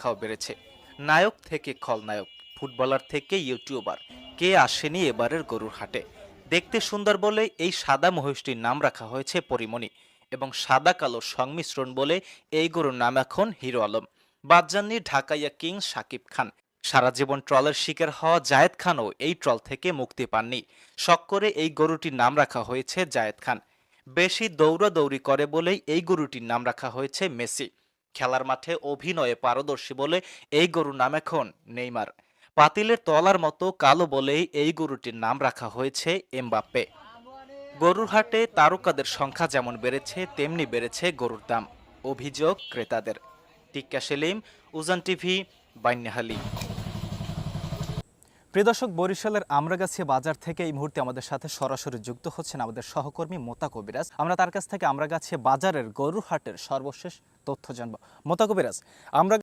দেখাও বেড়েছে। নায়ক থেকে খলনায়ক, ফুটবলার থেকে ইউটিউবার, কে আসেনি এবারের গরুর হাটে? দেখতে সুন্দর বলে এই সাদা মহিষটির নাম রাখা হয়েছে পরিমণি, এবং সাদা কালো সংমিশ্রণ বলে এই গরুর নাম এখন হিরো আলম। বাদ যাননি ঢাকাইয়া কিং শাকিব খান। সারা জীবন ট্রলের শিকার হওয়া জায়েদ খানও এই ট্রল থেকে মুক্তি পাননি। শখ করে এই গরুটির নাম রাখা হয়েছে জায়েদ খান। বেশি দৌড়াদৌড়ি করে বলেই এই গরুটির নাম রাখা হয়েছে মেসি। খেলার মাঠে অভিনয়ে পারদর্শী বলে এই গরুর নাম এখন নেইমার। পাতিলের তলার মতো কালো বলেই এই গরুটির নাম রাখা হয়েছে এমবাপ্পে। গরুর হাটে তারকাদের সংখ্যা যেমন বেড়েছে, তেমনি বেড়েছে গরুর দাম। অভিযোগ ক্রেতাদের। টিক্কা সেলিম, উজান টিভি, বাইন্যাহালী। প্রিয় দর্শক, বরিশালের আমরাগাছিয়া বাজার থেকে এই মুহূর্তে আমাদের সাথে সরাসরি যুক্ত হচ্ছেন আমাদের সহকর্মী মোতা কবিরাজ। আমরা তার কাছ থেকে আমরাগাছিয়া বাজারের গরুর হাটের সর্বশেষ তথ্য জানব। মোতা কবিরাজ, আমরা